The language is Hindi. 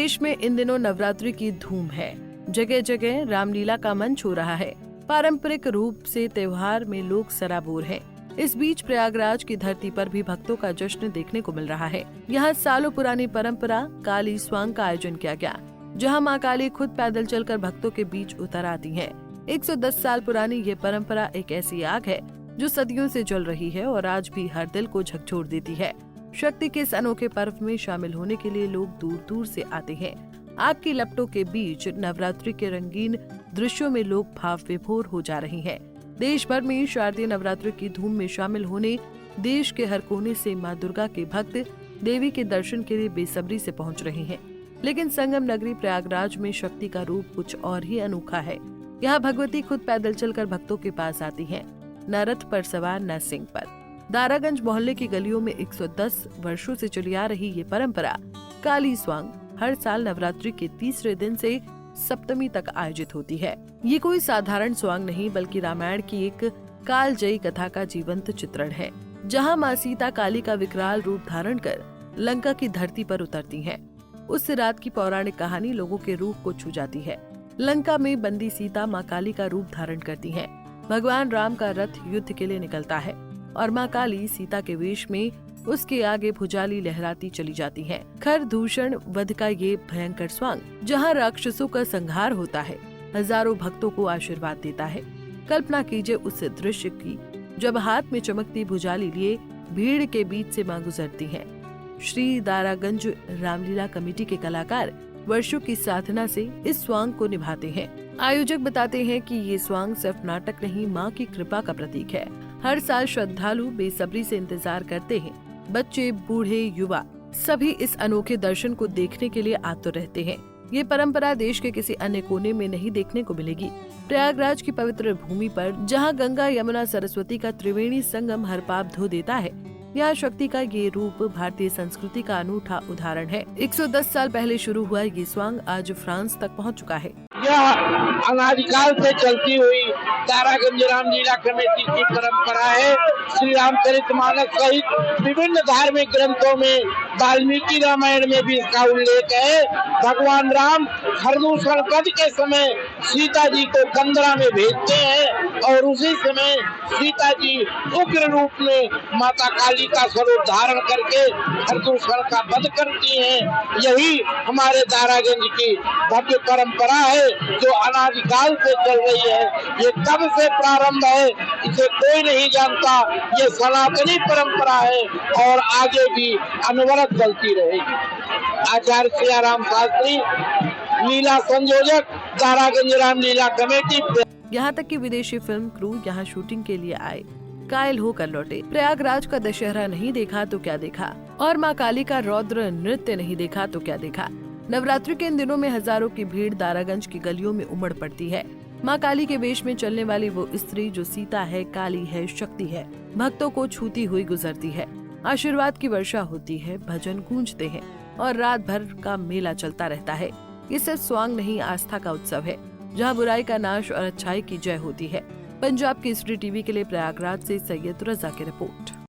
देश में इन दिनों नवरात्रि की धूम है। जगह जगह रामलीला का मंच हो रहा है। पारंपरिक रूप से त्योहार में लोग सराबोर हैं। इस बीच प्रयागराज की धरती पर भी भक्तों का जश्न देखने को मिल रहा है। यहाँ सालों पुरानी परंपरा काली स्वांग का आयोजन किया गया, जहाँ मां काली खुद पैदल चलकर भक्तों के बीच उतर आती हैं। 110 साल पुरानी ये परंपरा एक ऐसी आग है जो सदियों से जल रही है और आज भी हर दिल को झकझोर देती है। शक्ति के इस अनोखे पर्व में शामिल होने के लिए लोग दूर दूर से आते हैं। आग की लपटों के बीच नवरात्रि के रंगीन दृश्यों में लोग भाव विभोर हो जा रहे हैं। देश भर में शारदीय नवरात्रि की धूम में शामिल होने देश के हर कोने से मां दुर्गा के भक्त देवी के दर्शन के लिए बेसब्री से पहुंच रहे हैं। लेकिन संगम नगरी प्रयागराज में शक्ति का रूप कुछ और ही अनोखा है। यहाँ भगवती खुद पैदल चलकर भक्तों के पास आती हैं, न रथ पर सवार न सिंह पर। दारागंज मोहल्ले की गलियों में 110 वर्षों से चली आ रही ये परंपरा काली स्वांग हर साल नवरात्रि के तीसरे दिन से सप्तमी तक आयोजित होती है। ये कोई साधारण स्वांग नहीं बल्कि रामायण की एक कालजयी कथा का जीवंत चित्रण है, जहाँ माँ सीता काली का विकराल रूप धारण कर लंका की धरती पर उतरती हैं। उस रात की पौराणिक कहानी लोगों के रूह को छू जाती है। लंका में बंदी सीता माँ काली का रूप धारण करती हैं। भगवान राम का रथ युद्ध के लिए निकलता है और माँ काली सीता के वेश में उसके आगे भुजाली लहराती चली जाती हैं। खर दूषण वध का ये भयंकर स्वांग जहाँ राक्षसों का संहार होता है, हजारों भक्तों को आशीर्वाद देता है। कल्पना कीजिए उस दृश्य की जब हाथ में चमकती भुजाली लिए भीड़ के बीच से मां गुजरती हैं। श्री दारागंज रामलीला कमेटी के कलाकार वर्षों की साधना से इस स्वांग को निभाते हैं। आयोजक बताते हैं कि ये स्वांग सिर्फ नाटक नहीं, मां की कृपा का प्रतीक है। हर साल श्रद्धालु बेसब्री से इंतजार करते हैं। बच्चे, बूढ़े, युवा सभी इस अनोखे दर्शन को देखने के लिए आतुर रहते हैं। ये परंपरा देश के किसी अन्य कोने में नहीं देखने को मिलेगी। प्रयागराज की पवित्र भूमि पर जहां गंगा, यमुना, सरस्वती का त्रिवेणी संगम हर पाप धो देता है, यहाँ शक्ति का ये रूप भारतीय संस्कृति का अनूठा उदाहरण है। 110 साल पहले शुरू हुआ ये स्वांग आज फ्रांस तक पहुँच चुका है। यह अनादिकाल से चलती हुई दारागंज रामलीला कमेटी की परंपरा है। श्री रामचरितमानस सहित विभिन्न धार्मिक ग्रंथों में, वाल्मीकि रामायण में भी इसका उल्लेख है। भगवान राम खरदूषण वध के समय सीता जी को कंदरा में भेजते हैं और उसी समय सीता जी उग्र रूप में माता काली का स्वरूप धारण करके खरदूषण का वध करती हैं। यही हमारे दारागंज की भव्य परंपरा है जो अनादिकाल से चल रही है। ये कब से प्रारंभ है इसे कोई नहीं जानता। ये सनातनी परंपरा है और आगे भी अनवरत चलती रहेगी। आचार्य सियाराम शास्त्री, लीला संयोजक, दारागंज रामलीला कमेटी। यहाँ तक कि विदेशी फिल्म क्रू यहाँ शूटिंग के लिए आए, कायल होकर लौटे। प्रयागराज का दशहरा नहीं देखा तो क्या देखा, और माँ काली का रौद्र नृत्य नहीं देखा तो क्या देखा। नवरात्रि के इन दिनों में हजारों की भीड़ दारागंज की गलियों में उमड़ पड़ती है। माँ काली के वेश में चलने वाली वो स्त्री जो सीता है, काली है, शक्ति है, भक्तों को छूती हुई गुजरती है। आशीर्वाद की वर्षा होती है, भजन गूंजते हैं और रात भर का मेला चलता रहता है। ये सिर्फ स्वांग नहीं, आस्था का उत्सव है, जहाँ बुराई का नाश और अच्छाई की जय होती है। पंजाब केसरी टीवी के लिए प्रयागराज से सैयद रजा की रिपोर्ट।